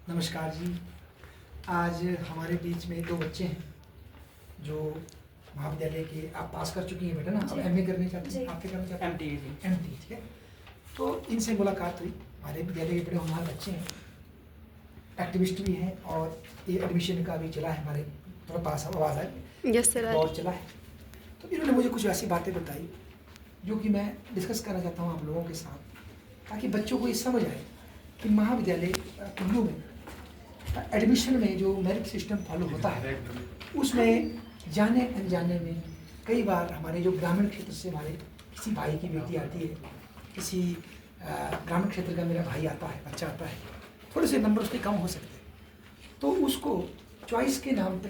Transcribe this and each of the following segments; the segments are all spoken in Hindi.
नमस्कार जी। आज हमारे बीच में दो बच्चे हैं जो महाविद्यालय के आप पास कर चुकी हैं बेटा ना, अब एमए करने चाहते हैं, आप क्या करना चाहते हैं? एमटी, ठीक है। तो इनसे मुलाकात हुई। हमारे विद्यालय के बड़े होनहार बच्चे हैं, एक्टिविस्ट भी हैं और ये एडमिशन का भी चला है, हमारे थोड़ा पास आवाज़ है यस सर। दौर चला है। तो इन्होंने मुझे कुछ ऐसी बातें बताई जो कि मैं डिस्कस करना चाहता हूँ आप लोगों के साथ, ताकि बच्चों को ये समझ आए कि महाविद्यालय कुल्लू में एडमिशन में जो मेरिट सिस्टम फॉलो होता है उसमें जाने अनजाने में कई बार हमारे जो ग्रामीण क्षेत्र से हमारे किसी भाई की बेटी आती है, किसी ग्रामीण क्षेत्र का मेरा भाई आता है, बच्चा आता है, थोड़े से नंबर उसके कम हो सकते हैं, तो उसको चॉइस के नाम पे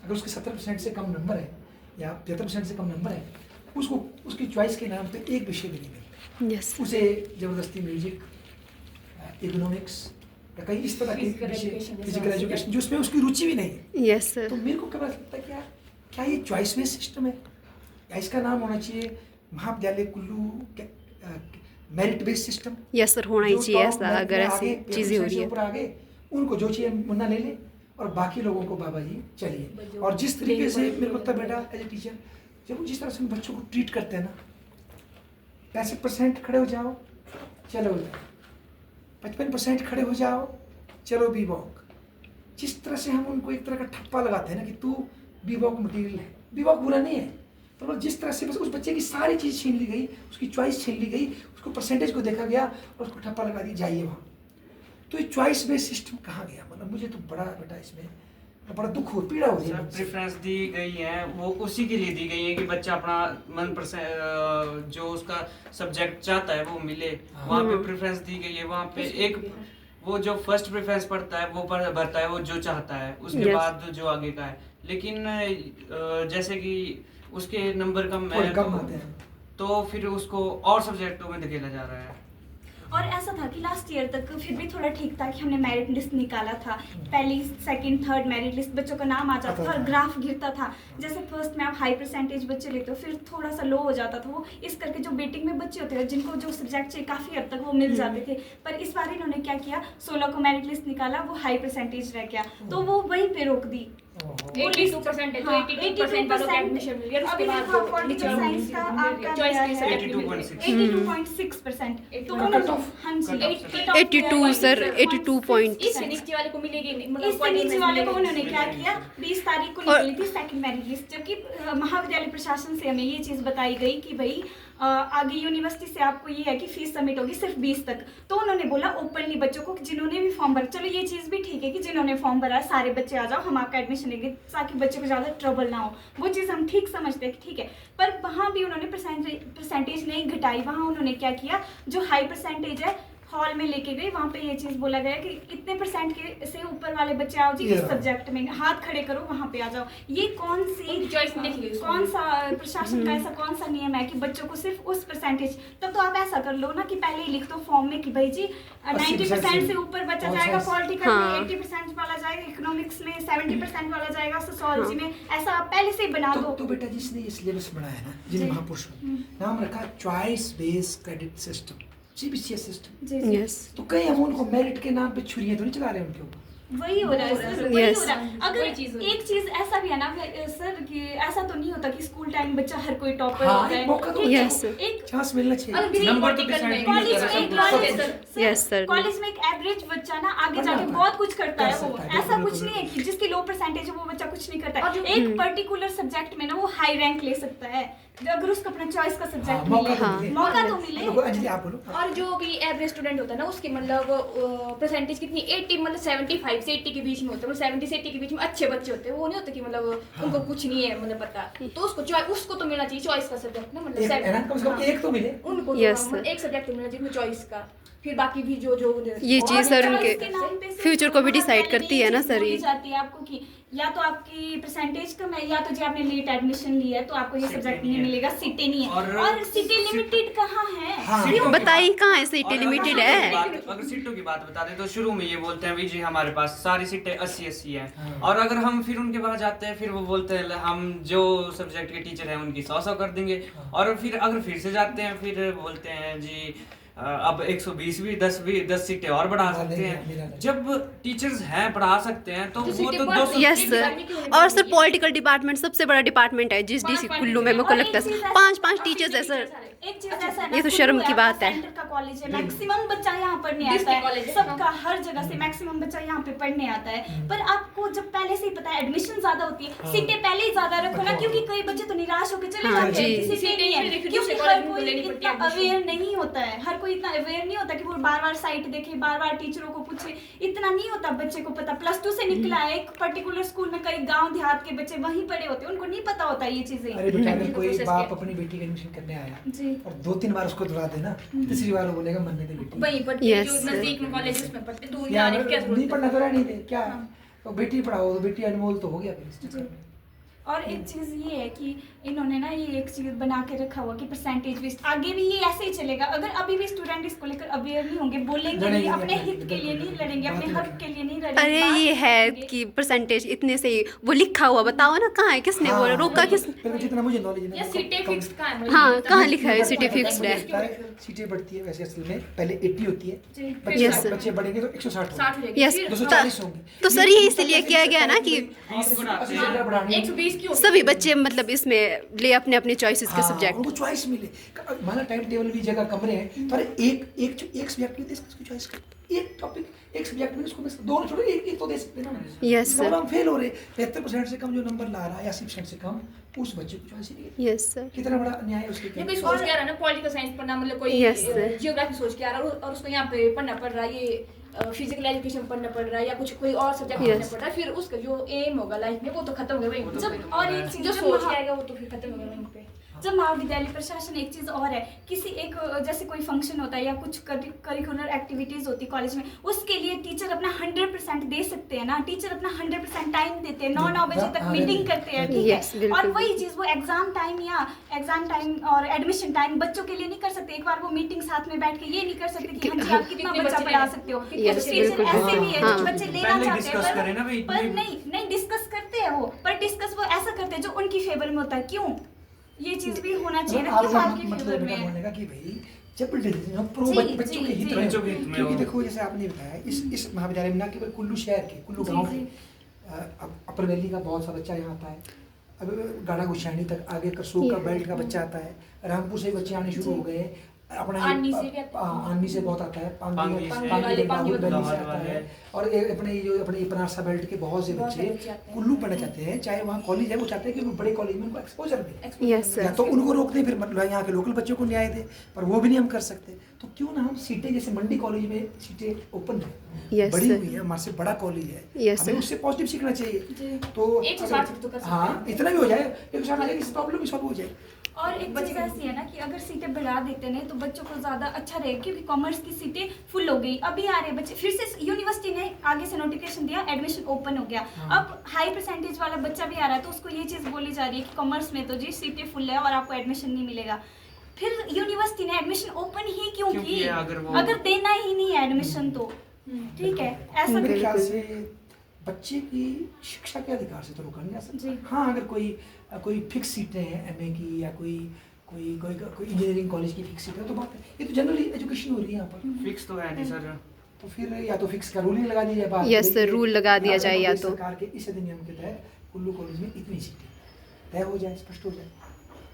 अगर उसके 70% से कम नंबर है या 75% से कम नंबर है, उसको उसकी चॉइस के नाम पे एक विषय भी नहीं मिलेगा। यस उसे ज़बरदस्ती म्यूजिक, इकोनॉमिक्स या कई इस तरह के फिजिकल एजुकेशन जिसमें उसकी रुचि भी नहीं है। Yes sir. तो मेरे को क्या लगता है, क्या ये चॉइस बेस्ड सिस्टम है या इसका नाम होना चाहिए महाविद्यालय Kullu merit based system? Yes sir, होना ही चाहिए ऐसा अगर ऐसी चीज़ें हो रही है। ऊपर आगे उनको जो चाहिए मुन्ना ले ले और बाकी लोगों को बाबा जी चलिए। और जिस तरीके से मेरे को लगता है बेटा एज ए टीचर, जब जिस तरह से बच्चों को ट्रीट करते हैं ना, 65% खड़े हो जाओ चलो, 55% खड़े हो जाओ चलो बी वॉक, जिस तरह से हम उनको एक तरह का ठप्पा लगाते हैं ना कि तू बी वॉक मटीरियल है। बी वॉक बुरा नहीं है, तो जिस तरह से बस उस बच्चे की सारी चीज़ छीन ली गई, उसकी चॉइस छीन ली गई, उसको परसेंटेज को देखा गया और उसको ठप्पा लगा दी जाइए वहाँ। तो ये चॉइस बेस्ड सिस्टम कहाँ गया? मतलब मुझे तो बड़ा बेटा इसमें बड़ा दुख हो, पीड़ा हो रही है। प्रेफरेंस दी गई है वो उसी के लिए दी गई है कि बच्चा अपना मन जो उसका सब्जेक्ट चाहता है वो मिले। वहाँ पे प्रेफरेंस दी गई है। वहाँ पे एक वो जो फर्स्ट प्रेफरेंस पड़ता है वो भरता है वो जो चाहता है, उसके बाद जो आगे का है। लेकिन जैसे कि उसके नंबर कम है तो फिर उसको और सब्जेक्टों में धकेला जा रहा है। और ऐसा था कि लास्ट ईयर तक फिर भी थोड़ा ठीक था कि हमने मेरिट लिस्ट निकाला था, पहली सेकंड थर्ड मेरिट लिस्ट बच्चों का नाम आ जाता था और ग्राफ गिरता था। जैसे फर्स्ट में आप हाई परसेंटेज बच्चे लेते हो, फिर थोड़ा सा लो हो जाता था वो, इस करके जो वेटिंग में बच्चे होते हैं जिनको जो सब्जेक्ट चाहिए काफ़ी हद तक वो मिल जाते थे। पर इस बार इन्होंने क्या किया, 16 को मेरिट लिस्ट निकाला, वो हाई परसेंटेज रह गया तो वो वहीं पर रोक दी। 82% है तो 82% वालों को एडमिशन मिल गया। उसके बाद पॉलिटिकल साइंस का आपका चॉइस के 82.6%। तो हाँ जी 82 सर, 82 इससे नीचे वाले को मिलेगी नहीं, मतलब इससे नीचे वाले को उन्होंने क्या किया, 20 तारीख को निकली थी सेकंड मेरिट लिस्ट, जबकि महाविद्यालय प्रशासन से हमें ये चीज़ बताई गई कि भाई आगे यूनिवर्सिटी से आपको ये है कि फीस सबमिट होगी सिर्फ 20 तक। तो उन्होंने बोला ओपनली बच्चों को जिन्होंने भी फॉर्म भरा, चलो ये चीज़ भी ठीक है कि जिन्होंने फॉर्म भरा है सारे बच्चे आ जाओ, हम आपका एडमिशन लेंगे ताकि बच्चों को ज़्यादा ट्रबल ना हो। वो चीज़ हम ठीक समझते हैं कि ठीक है, पर वहाँ भी उन्होंने परसेंटेज नहीं घटाई। वहाँ उन्होंने क्या किया, जो हाई परसेंटेज है हॉल में लेके गए, वहाँ पे ये चीज़ बोला गया कि इतने परसेंट के से ऊपर वाले बच्चे आओ जी इस सब्जेक्ट में, हाथ खड़े करो वहाँ पे आ जाओ। ये कौन सी चॉइस देखी गई, कौन सा प्रशासन का ऐसा कौन सा नियम है कि बच्चों को सिर्फ उस परसेंटेज? तब तो आप ऐसा कर लो ना कि पहले ही लिख दो फॉर्म में कि भाई जी 90% से ऊपर बच्चा जाएगा पॉलिटिकल में, 80% वाला जाएगा इकोनॉमिक्स में, 70% वाला जाएगा सोशियोलॉजी में, ऐसा आप पहले से ही बना दो। तो बेटा जिसने ये सिलेबस बनाया ना, जिन महापुरुषों ने नाम रखा choice based credit system, CBCS system. Yes. तो कहीं हम उनको मेरिट के नाम पे छुरियां तो नहीं चला रहे उनके ऊपर? वही हो रहा है सर, वही Yes. हो रहा है। अगर एक चीज ऐसा भी है ना सर कि ऐसा तो नहीं होता कि स्कूल टाइम बच्चा हर कोई टॉपर हाँ, होता है। एक मौका तो Yes. एक चांस मिलना चाहिए। नंबर तो कॉलेज में Yes, sir. कॉलेज में एक एवरेज बच्चा ना आगे जाके बहुत कुछ करता है। वो ऐसा कुछ नहीं है कि जिसकी लो परसेंटेज है वो बच्चा कुछ नहीं करता है। एक पर्टिकुलर सब्जेक्ट में ना वो हाई रैंक ले सकता है अगर उसको अपना चॉइस का सब्जेक्ट मिले, मौका तो मिले। अंजलि आप बोलो। और जो भी एवरेज स्टूडेंट होता है ना उसकी मतलब परसेंटेज कितनी 80 मतलब 75 से 80 के बीच में होता है, मतलब 70 से 80 के बीच में अच्छे बच्चे होते हैं। वो नहीं होता कि मतलब उनको कुछ नहीं है मतलब पता, तो उसको तो मिलना चाहिए चॉइस का सब्जेक्ट ना, मतलब एक तो मिले उनको एक सब्जेक्ट तो मिलना चाहिए चॉइस का, फिर बाकी भी जो ये चीज़ सर उनके फ्यूचर को भी डिसाइड करती है ना सर। ये जाती है आपको कि या तो आपकी परसेंटेज कम है या तो जी आपने लेट एडमिशन लिया है तो आपको ये सब्जेक्ट नहीं मिलेगा, सीटें नहीं है। और सीटें लिमिटेड कहाँ है? बताइए कहाँ है सीटें लिमिटेड है? अगर सीटों की बात बता दें तो शुरू में ये बोलते हैं जी हमारे पास सारी सीटें 80 हैं। और अगर हम फिर उनके पास जाते हैं फिर वो बोलते हैं हम जो सब्जेक्ट के टीचर हैं उनकी 100 कर देंगे। और फिर अगर फिर से जाते हैं फिर बोलते हैं जी अब 120 भी 10 सीटें और बढ़ा बढ़ा सकते देंगे, हैं। मिला देंगे। जब टीचर्स हैं पढ़ा सकते हैं तो वो सीटें तो बढ़ 200 यस सीटें सर। बढ़ाने की होनी और सर चाहिए। पॉलिटिकल डिपार्टमेंट सबसे बड़ा डिपार्टमेंट है जिस डीसी कुल्लू में मेरे को और लगता एक चीज़ है ऐसा- 5 टीचर्स है सर। एक चीज ऐसा है ना, ये तो कुल्लू शर्म की है, बात है। सेंटर का कॉलेज है, मैक्सिमम बच्चा यहाँ पढ़ने आता डिस्ट्रिक्ट है, कॉलेज है, सबका हर जगह से मैक्सिमम बच्चा यहाँ पे पढ़ने आता है। पर आपको जब पहले से ही पता है एडमिशन ज्यादा होती है, सीटें पहले ही ज्यादा रखो ना, क्योंकि कई बच्चे तो निराश होकर चले हाँ, जाते हैं जी। कि सीटें नहीं है, फिर क्योंकि दूसरे हर कॉलेज में कोई लेनी पड़ती इतना है admission। अवेयर नहीं होता है, हर कोई इतना अवेयर नहीं होता कि वो बार-बार साइट देखे, बार-बार टीचरों को पूछे, इतना नहीं होता बच्चे को पता। +2 से निकला है एक पर्टिकुलर स्कूल में, कई गांव देहात के बच्चे वहीं पढ़े होते हैं, उनको नहीं पता होता ये चीजें। अरे बेटा, अगर Technical कोई process बाप के। अपनी बेटी का एडमिशन करने आया जी। और 2-3 बार उसको दुला देना, तीसरी बार वो बोलेगा मन नहीं दे बेटी, वहीं पढ़ते Yes, जो sir. नजदीक में कॉलेज उसमें पढ़ते दूर या जाने की क्या नहीं जरूरत पढ़ना है। तो रहने दे क्या, तो बेटी पढ़ाओ, तो बेटी अनमोल तो हो गया फिर इस चक्कर में। और एक चीज ये है कि इन्होंने ना ये एक चीज बना के रखा हुआ कि परसेंटेज बेस्ड, आगे भी ये ऐसे ही चलेगा। अगर अभी भी स्टूडेंट इसको लेकर अवेयर नहीं होंगे, बोलेंगे लड़ेंगे नहीं, अपने नहीं, हित के लिए नहीं बिल्कुल, लड़ेंगे, अपने बात हक के लिए नहीं लड़ेंगे। अरे बात ये है करेंगे। कि परसेंटेज इतने से ही वो लिखा हुआ बताओ ना कहाँ है, किसने वो रोका किस फिर जितना मुझे नॉलेज है या सीटें फिक्स कहाँ है? हाँ, मतलब कहाँ ये लिखा है बताओ। सीटें फिक्स्ड है? सीटें बढ़ती है वैसे असल में पहले 80 होती है, जी। बच्चे Yes, sir. बच्चे बढ़ेंगे तो 160 60 हो जाएगी। यस फिर 240 होंगे। तो सर ये इसलिए किया गया ना कि 20 बढ़ाते हैं। 120 क्यों? सभी बच्चे मतलब इसमें ले अपने अपने चॉइसेस के हाँ, सब्जेक्ट। उनको चॉइस मिले। माना टाइम टेबल भी जगह कमरे हैं, तो अरे एक सब्जेक्ट में उसकी चॉइस कर, एक टॉपिक एक सब्जेक्ट में उसको दोनों छोड़ो, एक तो दे सकते हैं ना। Yes, इसका sir. मतलब हम फेल हो रहे, 75% से कम जो नंबर ला रहा है या 80% से कम, उस बच्चे को चॉइस ही नहीं है। Yes sir. कितना बड़ा अन्याय है उसके ये कोई लिए। सोच के आ रहा है ना, पॉलिटिकल साइंस पढ़ना मतलब कोई Yes, sir. जियोग्राफी सोच के आ रहा है और उसको यहाँ पे पढ़ना पड़ रहा है, ये फिजिकल एजुकेशन पढ़ना पड़ रहा है या कुछ कोई और सब्जेक्ट Yes. पढ़ना पड़ रहा है, फिर उसका जो एम होगा लाइफ में वो तो खत्म हो गया वहीं जब और एक चीज जो जब सोच के आएगा वो तो फिर खत्म हो गया वहीं पे। जब महाविद्यालय प्रशासन एक चीज और है, किसी एक जैसे कोई फंक्शन होता है या कुछ करिकुलर एक्टिविटीज होती है कॉलेज में, उसके लिए टीचर अपना 100% दे सकते हैं ना, टीचर अपना 100% टाइम देते हैं, 9 बजे तक हाँ, मीटिंग बिल्कुल। करते हैं, ठीक Yes, है। बिल्कुल। और वही चीज वो एग्जाम टाइम और एडमिशन टाइम बच्चों के लिए नहीं कर सकते। एक बार वो मीटिंग साथ में बैठ के ये नहीं कर सकते कि हाँ जी आप कितना कितने बच्चा बच्चे पढ़ा लेंगे? सकते हो। Yes, कुछ टीचर बिल्कुल, ऐसे भी है हाँ। जो बच्चे लेना पहले चाहते discuss करें ना भाई, हैं पर इतनी- नहीं डिस्कस करते हैं वो, पर डिस्कस वो ऐसा करते हैं जो उनकी फेवर में होता है। क्यों? ये चीज भी होना चाहिए ना, क्यों आपकी फेवर मतलब में है? बोलने का कि भाई जब डिसीजन प्रो जी, बच्चों जी, के हित जी। में बच्चों के हित में क्योंकि हो। देखो जैसे आपने बताया इस महाविद्यालय में ना केवल कुल्लू शहर के, कुल्लू जी, गांव जी। के अपर वैली का बहुत सा बच्चा यहाँ आता है, अब गाड़ा गुछानी तक आगे करसूर का बेल्ट का बच्चा आता है, रामपुर से बच्चे आने शुरू हो गए, अपना आनी से भी आता है। आनी से बहुत आता है, पांगी से, पांगी पांगी वैली से लाहौर आता वाले। है, और अपने जो अपने बनारसा बेल्ट के बहुत से बहुत से बच्चे बच्चे आते हैं। कुल्लू पढ़ना चाहते हैं, चाहे वहाँ कॉलेज है, वो चाहते हैं कि वो बड़े कॉलेज में उनको एक्सपोजर मिले। यस या सर। तो उनको रोकते हैं, फिर मतलब यहाँ के लोकल बच्चों को न्याय दे, पर वो भी नहीं हम कर सकते। तो क्यों ना हम सीटें, जैसे मंडी कॉलेज में सीटें ओपन है, Yes, बड़ी sir. हुई है, हमारे से बड़ा कॉलेज है, Yes, हमें sir. उससे पॉजिटिव सीखना चाहिए। जी। तो 160 तो कर सकते हाँ, हैं। इतना भी हो जाए, 160 हो जाए, इस प्रॉब्लम भी सॉल्व हो जाए। और एक चीज ऐसी है ना कि अगर सीटें बढ़ा देते हैं तो बच्चों को ज्यादा अच्छा रहेगा, क्योंकि कॉमर्स की सीटें फुल हो गई। अभी आ रहे बच्चे, फिर से यूनिवर्सिटी ने आगे से नोटिफिकेशन दिया, एडमिशन ओपन हो गया। हाँ। अब हाई परसेंटेज वाला बच्चा भी आ रहा है, तो उसको ये चीज बोली जा रही है कि कॉमर्स में तो जी सीटें फुल है और आपको एडमिशन नहीं मिलेगा। फिर यूनिवर्सिटी ने एडमिशन ओपन ही क्यों क्यों की? किया? अगर देना ही नहीं है एडमिशन तो ठीक है, ऐसा मेरे भी ख्याल से बच्चे की शिक्षा के अधिकार से तो रोका नहीं जा जी। सकता। हाँ, अगर कोई फिक्स सीटें हैं एमए की, या कोई इंजीनियरिंग कॉलेज की फिक्स सीट है तो बात है, ये तो जनरली एजुकेशन हो रही है यहाँ पर। फिक्स तो है नहीं सर। तो फिर या तो फिक्स का रूलिंग लगा दिया जाए बात। Yes, sir, देखिए, रूल लगा दिया जाए या तो। सरकार के इस अधिनियम के तहत कुल्लू कॉलेज में इतनी सीटें तय हो जाए, स्पष्ट हो जाए।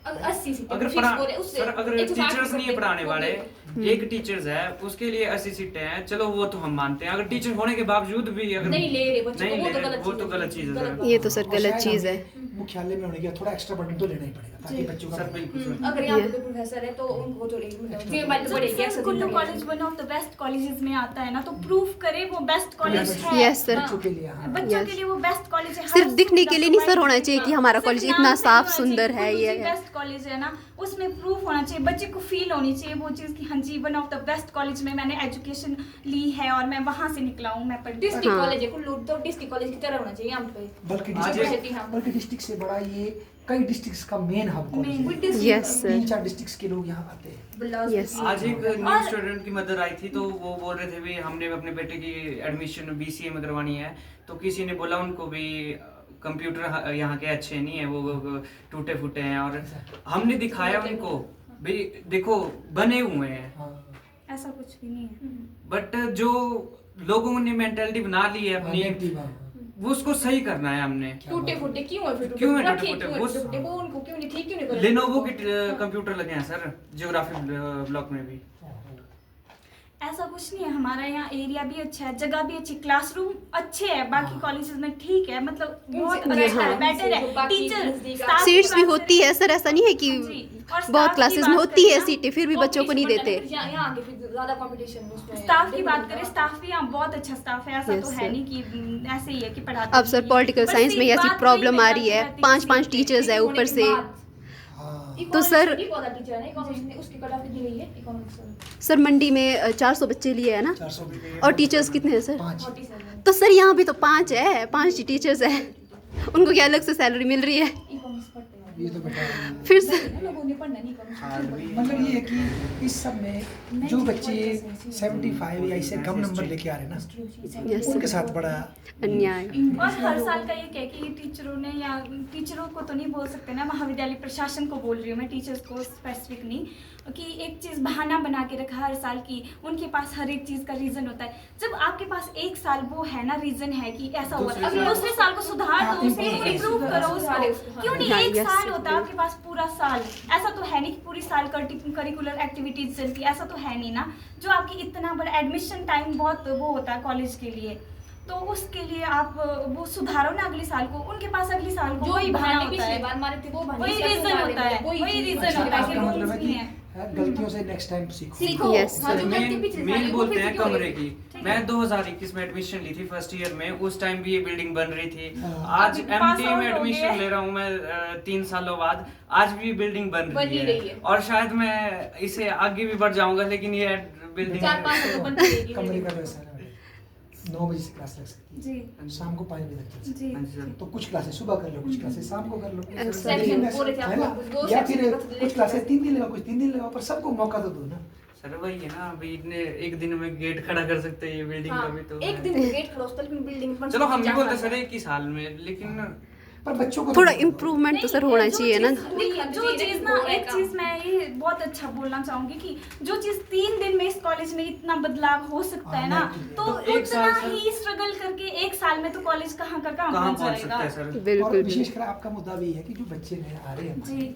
अगर 80 सीटें अगर फिक्स हो रहे उससे सर अगर 160 टीचर्स नहीं है पढ़ाने वो वाले, भी- एक टीचर्स है उसके लिए 80 सीटें हैं, चलो वो तो हम मानते हैं। अगर टीचर होने के बावजूद भी अगर नहीं ले रहे बच्चों को, नहीं वो ले तो रहे, गलत वो चीज़ तो है। गलत चीज है गलत सर। ये तो सर और गलत शायद चीज है। हमें मुख्यालय में होने के बाद थोड़ा एक्स्ट्रा बर्डन तो लेना ही पड़ेगा ताकि जी। बच्चों का सर बिल्कुल सर। अगर यहाँ पे Yeah. कोई प्रोफेसर है तो उनको तो Extra जिम्मेदारी तो बढ़ेगी जब Kullu college one of the best colleges में आता है ना, तो प्रूव करे वो बेस्ट कॉलेज Yes, है। Yes, sir. बच्चों के लिए। हाँ। बच्चों Yes. के लिए वो बेस्ट कॉलेज है। सिर्फ दिखने के लिए नहीं सर होना चाहिए कि हमारा सिर्फ कॉलेज नाम इतना से साफ नहीं होना सुंदर चाहिए, है, कुल्लू ये जी है। बेस्ट कॉलेज है ना, उसमें प्रूफ होना चाहिए, बच्चे को फील होनी चाहिए वो चीज़ कि हाँ जी one of the best college में मैंने एजुकेशन ली है और मैं वहाँ से निकला हूँ, मैं पढ़ डिस्ट्रिक्ट हाँ। कॉलेज है कुल्लू, तो डिस्ट्रिक्ट कॉलेज की तरह होना चाहिए यहाँ पे। बल्कि आज डिस्ट्रिक्ट डिस्ट्रिक्ट से बड़ा ये कई डिस्ट्रिक्ट्स का मेन हब कॉलेज Main है। Yes, sir. 3-4 डिस्ट्रिक्ट्स के लोग यहाँ आते हैं। Yes. आज एक न्यू और- स्टूडेंट की मदर आई थी, तो वो बोल रहे थे भी हमने अपने बेटे की एडमिशन बीसीए में करवानी है, तो किसी ने बोला उनको भी कंप्यूटर यहाँ के अच्छे नहीं है, वो टूटे फूटे हैं, और हमने दिखाया उनको भी देखो बने हुए हैं। हाँ। ऐसा कुछ भी नहीं है। बट जो लोगों ने मेंटेलिटी बना ली है अपनी, नेगेटिव, हाँ। वो उसको सही करना है हमने। टूटे फूटे क्यों है फिर? क्यों है रखे टूटे-फूटे? क्यों है वो- टूटे-फूटे? वो उनको क्यों नहीं ठीक क्यों नहीं कर? लेनोवो के कंप्यूटर लगे हैं सर, ज्योग्राफी ब्लॉक में भी। ऐसा कुछ नहीं है, हमारा यहाँ एरिया भी अच्छा है, जगह भी अच्छी, क्लासरूम अच्छे हैं, बाकी कॉलेजेस में ठीक है, मतलब बहुत उनसे- अच्छा है, हाँ। बेटर है। बाकी टीचर नजदीक स्टाफ की सीट्स भी बात होती है करें- सर, ऐसा नहीं है कि हाँ जी, और स्टाफ बहुत की क्लासेस बात में होती करें है ना, सीटें, फिर भी बच्चों को नहीं देते। यहाँ आगे फिर ज्यादा कंपटीशन उसमें। स्टाफ की बात करें, स्टाफ भी यहाँ बहुत अच्छा स्टाफ है, ऐसा Yes, तो sir. है नहीं कि ऐसे ही है कि पढ़ाते अब सर नहीं। पॉलिटिकल बस साइंस में एक ऐसी बात प्रॉब्लम वही आ रही है, रहती 5-5 किसी टीचर्स है ऊपर से। हाँ। तो सर- टीचर है ना इकोनॉमिक्स में, उसकी कट ऑफ कितनी रही है इकोनॉमिक्स? सर मंडी में 400 बच्चे लिए है ना, 400 रुपये और टीचर्स कितने हैं सर? 5। 47 तो सर यहाँ भी तो 5 है, 5 टीचर्स है, उनको क्या अलग से सैलरी मिल रही है? इकोनॉमिक्स पढ़ते हैं ये तो बेटा फिर से लोगों ने पढ़ना नहीं इकोनॉमिक्स। मतलब ये है कि इस सब में जो बच्चे 75 या इससे कम नंबर लेके आ रहे हैं ना, Yes, उनके sir. साथ बड़ा अन्याय। और हर साल का ये कह कि टीचरों ने, या टीचरों को तो नहीं बोल सकते ना, महाविद्यालय प्रशासन को बोल रही हूँ मैं, टीचर्स को स्पेसिफिक नहीं, कि एक चीज़ बहाना बना के रखा हर साल की, उनके पास हर एक चीज़ का रीज़न होता है। जब आपके पास एक साल वो है ना रीज़न है कि ऐसा हुआ, दूसरे अब साल- दूसरे साल को सुधार हाँ, दो, उसे improve इम्प्रूव करो सुधारे उसको। उसको, क्यों नहीं हाँ, एक yes, साल sir. होता है आपके पास पूरा साल, ऐसा तो है नहीं कि पूरी साल करिकुलर एक्टिविटीज चलती है, ऐसा तो है नहीं ना, जो आपकी इतना बड़ा एडमिशन टाइम बहुत वो होता है कॉलेज के लिए, तो उसके लिए आप वो सुधारो ना अगले साल को, उनके पास अगले साल को जो वही बहाना बहाने होता पिछली है, बार मारे थे वो बहाने वही इस बार रीजन मारे होता थे, है, वही चीज़। रीजन अच्छा, होता है कि आपका मतलब रूल्स है नहीं कि है। गलतियों से नेक्स्ट टाइम सीखो। सीखो। Yes, हाँ, sir. जो गलती पिछली साल मेन की, वो बोलते फिर हैं से क्यों कमरे होगी? की। मैं 2021 में एडमिशन ली थी फर्स्ट ईयर में, उस टाइम भी ये बिल्डिंग बन रही थी। हाँ। आज अभी pass एमटी out में हो एडमिशन गए। ले रहा हूँ मैं 3 सालों बाद, आज भी बिल्डिंग बन बन रही ही रही है, है। और शायद मैं इसे आगे भी बढ़ जाऊंगा, लेकिन ये बिल्डिंग 4-5 साल तो बनती रहेगी। कमरे का व्यवस्था है 9 बजे से क्लास लग सकती है, जी शाम को 5 बजे तक चल सकती जी हाँ जी, है। तो कुछ क्लासेस सुबह कर लो, कुछ क्लासेस शाम को कर लो, ऐसा है नहीं है, ना? बोल रहे थे है ना? आपको, दो या section फिर का तो कुछ क्लासेस 3 दिन लगाओ, कुछ 3 दिन लगाओ, पर सबको मौका तो दो ना। सर वही है ना, अभी इतने एक दिन में गेट खड़ा कर सकते हैं ये बिल्डिंग हाँ, का भी तो एक है। दिन गेट खड़ा होता है, लेकिन बिल्डिंग बन चलो हम भी 4 बोलते साल सर एक ही साल में, लेकिन पर बच्चों को थोड़ा तो- इम्प्रूवमेंट तो सर होना चाहिए ना। जो चीज ना, एक चीज मैं ये बहुत अच्छा बोलना चाहूंगी कि जो चीज 3 दिन में इस कॉलेज में इतना बदलाव हो सकता है ना, हाँ, तो तो एक उतना साल ही स्ट्रगल करके एक साल में तो कॉलेज कहाँ का कहाँ कहाँ पहुंच पहुंच सकता जाएगा। है सर? और बिल्कुल विशेषकर आपका मुद्दा भी है कि जो बच्चे नए आ रहे हैं जी हमारे,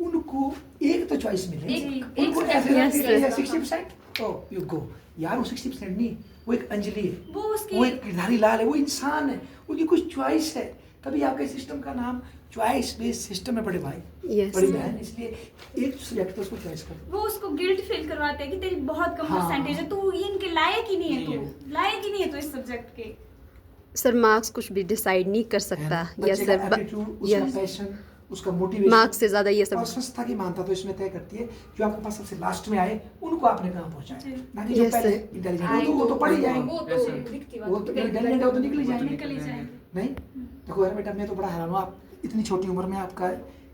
उनको एक तो चॉइस मिले, एक- उनको एक ऐसे Yes, लगता है yes. 60% तो यू गो, यार वो 60% नहीं, वो एक अंजलि है, वो उसकी वो एक गिरधारी लाल है, वो इंसान है, उनकी कुछ चॉइस है। कभी आपके सिस्टम का नाम चॉइस बेस्ड सिस्टम है बड़े भाई, Yes. बड़ी बहन, इसलिए एक सब्जेक्ट तो उसको चॉइस करो। वो उसको गिल्ट फील करवाते हैं कि तेरी बहुत कम हाँ। परसेंटेज है, तू इनके लायक ही नहीं है, नहीं तू लायक ही नहीं है तू इस सब्जेक्ट के। सर मार्क्स कुछ भी डिसाइड नहीं कर सकता, बच्चे यस का सर, एटीट्यूड, उसका यस, पैशन, उसका मोटिवेशन, मार्क्स से ज्यादा ये सब। और संस्था की मानता तो इसमें तय करती है, जो आपके पास सबसे लास्ट में आए उनको आपने कहाँ पहुंचाया, जी। ना कि जो Yes, पहले sir. इंटेलिजेंट वो तो पढ़ ही जाएंगे, वो Yes, तो sir. दिखती वो तो बात इंटेलिजेंट है वो तो निकल ही जाएंगे। निकल ही जाएंगे। नहीं देखो यार बेटा, मैं तो बड़ा हैरान हूँ, आप इतनी छोटी उम्र में आपका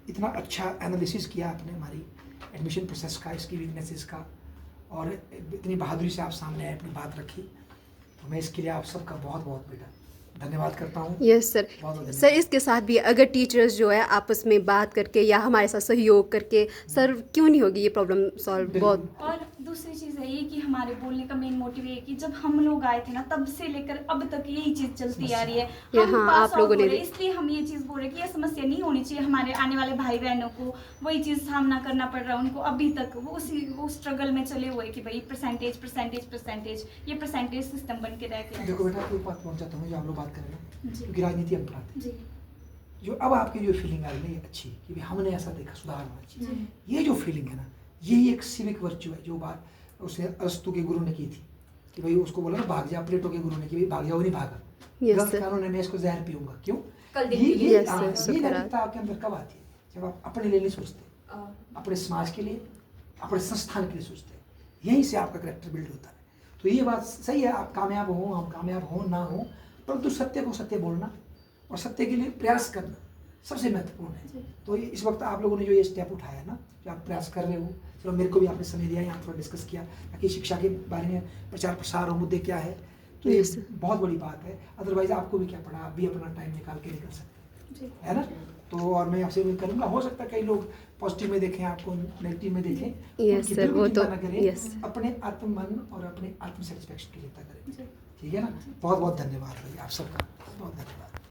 इतना अच्छा एनालिसिस किया आपने हमारी एडमिशन प्रोसेस का, इसकी वीकनेसेस का, और इतनी बहादुरी से आप सामने आए, अपनी बात रखी, तो मैं इसके लिए आप सबका बहुत बहुत बेटा धन्यवाद करता हूँ। Yes sir. बहुत बहुत सर इसके साथ भी अगर टीचर्स जो है आपस में बात करके या हमारे साथ सहयोग करके, सर क्यों नहीं होगी ये प्रॉब्लम सॉल्व? बहुत और दूसरी चीज़ है ये कि हमारे बोलने का मेन मोटिव ये है कि जब हम लोग आए थे ना, तब से लेकर अब तक यही चीज़ चलती आ रही है। ये हम हाँ, पास आप लोगों आउट हो ने रहे हैं, भी- इसलिए हम ये चीज़ बोल रहे हैं कि ये समस्या नहीं होनी चाहिए, हमारे आने वाले भाई बहनों को वही चीज़ सामना करना पड़ रहा है उनको अभी तक, वो स्ट्रगल में चले हुए कि भाई परसेंटेज परसेंटेज परसेंटेज, ये परसेंटेज सिस्टम बन के रह गया। देखो बेटा, कोई बात पहुँचाता हूँ जो आप लोग बात कर रहे हैं, जी क्योंकि राजनीति हम पढ़ाते हैं। जी जो अब आपकी जो फीलिंग आ रही है ये अच्छी, कि भाई हमने ऐसा देखा, सुधार होना चाहिए, जी ये जो फीलिंग है ना, यही एक सिविक वर्च्यू है, जो बात उसे अरस्तु के गुरु ने की थी, कि भाई उसको बोला ना भाग जा, प्लेटो के गुरु ने कि भाई भाग जाओ, नहीं भागा, Yes, गलत sir. कानून है, मैं इसको जहर पीऊंगा, क्यों? कल दिन ये के ये Yes, हाँ, sir, ये सुकरात। नैतिकता आपके अंदर कब आती है? जब आप अपने लिए नहीं सोचते, अपने समाज के लिए, अपने संस्थान के लिए सोचते हैं, यहीं से आपका करेक्टर बिल्ड होता है। तो ये बात सही है, आप कामयाब हो, हम कामयाब हो ना हो, परंतु सत्य को सत्य बोलना और सत्य के लिए प्रयास करना सबसे महत्वपूर्ण है। तो ये इस वक्त आप लोगों ने जो ये स्टेप उठाया ना, जो आप प्रयास कर रहे हो, चलो मेरे को भी आपने समय दिया, यहाँ थोड़ा डिस्कस किया ताकि शिक्षा के बारे में प्रचार प्रसार और मुद्दे क्या है, तो ये Yes, sir. बहुत बड़ी बात है। अदरवाइज आपको भी क्या पड़ा, आप भी अपना टाइम निकाल के निकल सकते हैं। जी। है ना। तो और मैं आपसे उम्मीद करूंगा, हो सकता है कई लोग पॉजिटिव में देखें आपको, नेगेटिव में देखें। Yes, उनकी sir, बिल्कुल वो चिंता तो- ना करें, yes. अपने आत्म मन और अपने आत्म सेटिस्फेक्शन की चिंता करें। जी। ठीक है ना। बहुत बहुत धन्यवाद भाई आप सबका, बहुत धन्यवाद।